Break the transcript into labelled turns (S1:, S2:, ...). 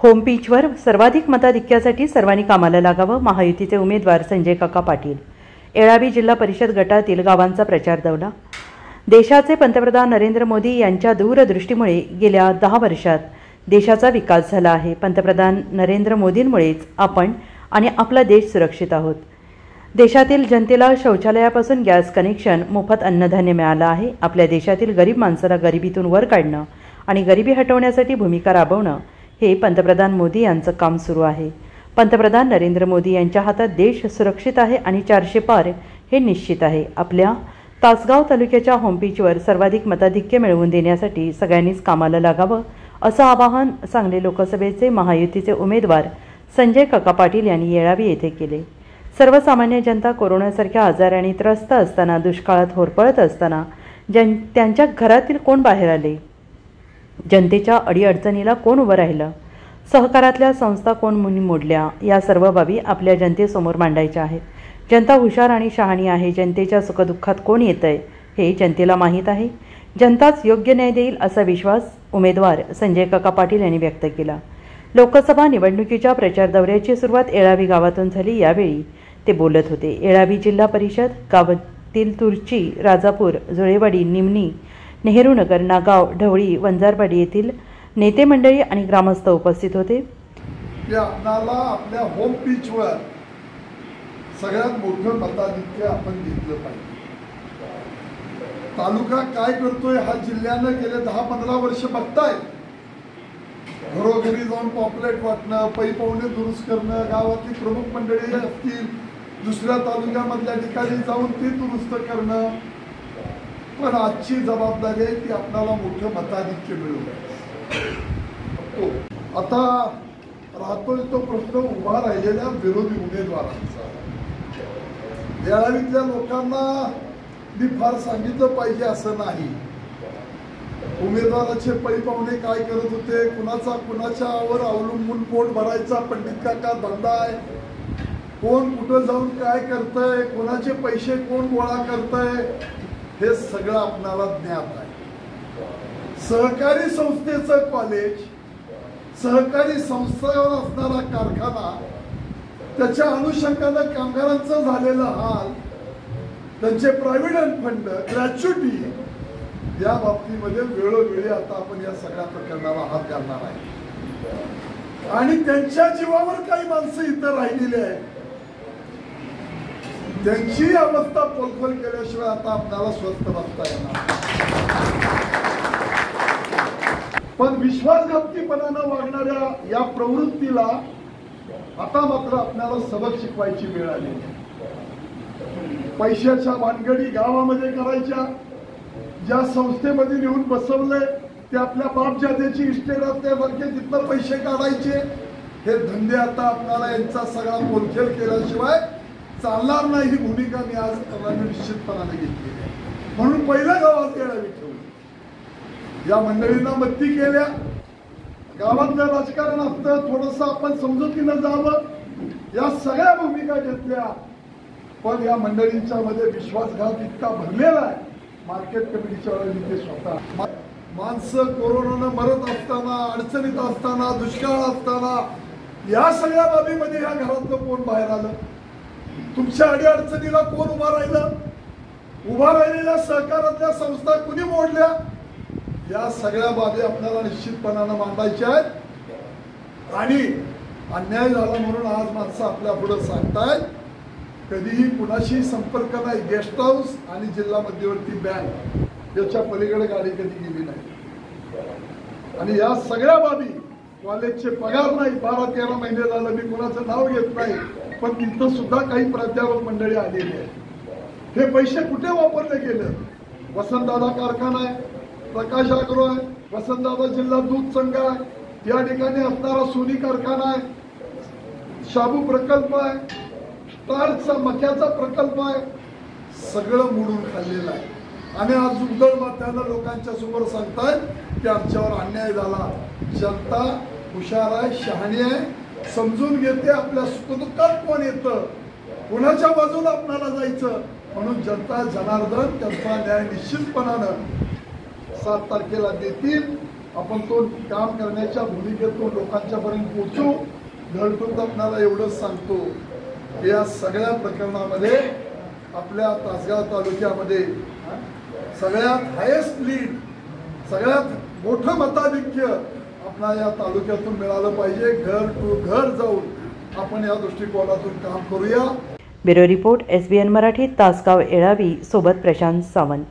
S1: Home पिचवर सर्वाधिक मताधिक्यासाठी सर्वांनी कामाला लागावं. महायुतीचे उमेदवार संजय काका पाटील. येळावी जिल्हा परिषद गटातील गावांचा प्रचार दौरा. देशाचे पंतप्रधान नरेंद्र मोदी यांच्या दूरदृष्टीमुळे गेल्या 10 वर्षात देशाचा विकास झाला आहे. पंतप्रधान नरेंद्र मोदींमुळेच आपण आणि आपला देश सुरक्षित आहोत. देशातील जनतेला शौचालयापासून गॅस कनेक्शन, मोफत अन्नधान्य मिळालं आहे. आपल्या देशातील गरीब माणसाला गरिबीतून वर काढणं आणि गरिबी हटवण्यासाठी भूमिका राबवणं हे पंतप्रधान मोदी यांचं काम सुरू आहे. पंतप्रधान नरेंद्र मोदी यांच्या हातात देश सुरक्षित आहे आणि 400 पार हे निश्चित आहे. आपल्या तासगाव तालुक्याच्या होमपिचवर सर्वाधिक मताधिक्य मिळवून देण्यासाठी सगळ्यांनीच कामाला लागावं असं आवाहन सांगली लोकसभेचे महायुतीचे उमेदवार संजय काका पाटील यांनी येळावी येथे केले. सर्वसामान्य जनता कोरोनासारख्या आजाराने त्रस्त असताना, दुष्काळात होरपळत असताना त्यांच्या घरातील कोण बाहेर आले, जनतेच्या अडीअडचणीला कोण उभं राहिलं, सहकारातल्या संस्था कोण मोडल्या, या सर्व बाबी आपल्या जनतेसमोर मांडायच्या आहेत. जनता हुशार आणि शहाणी आहे. जनतेच्या सुखदुःखात कोण येतंय हे जनतेला माहीत आहे. जनताच योग्य न्याय देईल असा विश्वास उमेदवार संजय काका पाटील यांनी व्यक्त केला. लोकसभा निवडणुकीच्या प्रचार दौऱ्याची सुरुवात येळावी गावातून झाली. यावेळी ते बोलत होते. येळावी जिल्हा परिषद गावातील तुर्ची, राजापूर, जुळेवाडी, निमणी, नेहरूनगर, नागाव, ढवळी, वंजारवाडी येथील नेते मंडळी आणि ग्रामस्थ उपस्थित होते.
S2: आपल्याला आपल्या होम पिचवर सगळ्यात मोठं मताधिक्य आपण घेतलं पाहिजे. तालुका काय करतोय हा जिल्ह्यानं गेले 10-15 वर्ष बघताय. घरोघरी जाऊन पॉम्पलेट वाटणं, पै-पावणे दुरुस्त करणं, गावातली प्रमुख मंडळी असतील दुसऱ्या तालुक्यामधल्या ठिकाणी जाऊन ते दुरुस्त करणं. पण आजची जबाबदारी आहे की आपल्याला मोठं मताधिक्य मिळवलं. आता राहतोय तो प्रश्न उभा राहिलेल्या विरोधी उमेदवारांचा. येळावीतल्या लोकांना मी फार सांगितलं पाहिजे असं नाही. उमेदवाराचे पै-पावणे काय करत होते, कुणाच्यावर अवलंबून पोट भरायचा पंडित काका धंदा आहे, कोण कुठं जाऊन काय करतंय, कोणाचे पैसे कोण गोळा करतंय, हे सगळं आपल्याला ज्ञात आहे. सहकारी संस्थेचं कॉलेज, सहकारी संस्थेवर असणारा कारखाना, त्याच्या अनुषंगानं कामगारांचं झालेलं हाल, त्यांचे प्रॉव्हिडंट फंड, ग्रॅच्युटी, या बाबतीमध्ये वेळोवेळी आता आपण या सगळ्या प्रकरणाला हात घालणार आहे. आणि त्यांच्या जीवावर काही माणसं इथं राहिलेली आहेत. त्यांची अवस्था पोलखोल केल्याशिवाय आता आपल्याला स्वस्थ बसता येणार. पण विश्वासघातकीपणानं वागणाऱ्या या प्रवृत्तीला आता मात्र आपल्याला सबक शिकवायची वेळ आली. पैशाच्या भानगडी गावामध्ये करायच्या, ज्या संस्थेमध्ये नेऊन बसवलंय ते आपल्या बापजादेची इस्टेट असल्यासारखे तिथं पैसे काढायचे, हे धंदे आता आपल्याला यांचा सगळा पोलखेल केल्याशिवाय चालणार नाही. ही भूमिका मी आज निश्चितपणाने घेतली आहे. म्हणून पहिल्या गावात येळावी ठेवली, या मंडळींना मदती केल्या. गावातलं राजकारण असतं, थोडंसं आपण समजुतीनं जावं, या सगळ्या भूमिका घेतल्या. पण या मंडळींच्या मध्ये विश्वासघात इतका भरलेला आहे. मार्केट कमिटीच्या वेळी ते स्वतः माणसं कोरोनानं मरत असताना, अडचणीत असताना, दुष्काळ असताना, या सगळ्या बाबीमध्ये या घरातलं कोण बाहेर आलं, तुमच्या अडीअडचणीला कोण उभा राहिलं, उभा राहिलेल्या सहकारातल्या संस्था कुणी मोडल्या, या सगळ्या बाबी आपल्याला निश्चितपणानं मांडायच्या आहेत. आणि अन्याय झाला म्हणून आज माणसं आपल्या पुढे सांगतायत. कधीही कुणाशी संपर्क नाही. गेस्ट हाऊस आणि जिल्हा मध्यवर्ती बँक याच्या पलीकडे गाडी कधी गेली नाही. आणि या सगळ्या बाबी, कॉलेजचे पगार नाही, 12-13 महिने झालं, मी कुणाचं नाव घेत नाही, पण तिथं सुद्धा काही प्राध्यापक मंडळी आलेली आहे. हे पैसे कुठे वापरले गेले? वसंतदादा कारखाना आहे, प्रकाश आग्रो आहे, वसंतदादा जिल्हा दूध संघ आहे, या ठिकाणी असणारा सोनी कारखाना आहे, शाबू प्रकल्प आहे, स्टारचा मक्याचा प्रकल्प आहे, सगळं मोडून खाल्लेलं आहे. आणि आज उघड माथ्यानं लोकांच्या समोर सांगतायत की आमच्यावर अन्याय झाला. जनता हुशार आहे, शहाणी आहे, समजून घेते आपल्या सुखदुःखात कोण येतं, कोणाच्या बाजूला आपल्याला जायचं. म्हणून जनता जनार्दन त्यांचा न्याय निश्चितपणानं 7 तारखेला देतील. आपण तो काम करण्याच्या भूमिकेतून लोकांच्या पर्यंत पोहोचू. घरटून आपणाला एवढंच सांगतो की या सगळ्या प्रकरणामध्ये आपल्या तासगाव तालुक्यामध्ये सगळ्यात हायेस्ट लीड, सगळ्यात मोठं मताधिक्य आपणाला या तालुक्यातून मिळालं पाहिजे. घर टू घर जाऊन आपण या दृष्टिकोनातून काम करूया.
S1: Bureau report SBN Marathi, Tasgaon Yelavi. सोबत प्रशांत सावंत.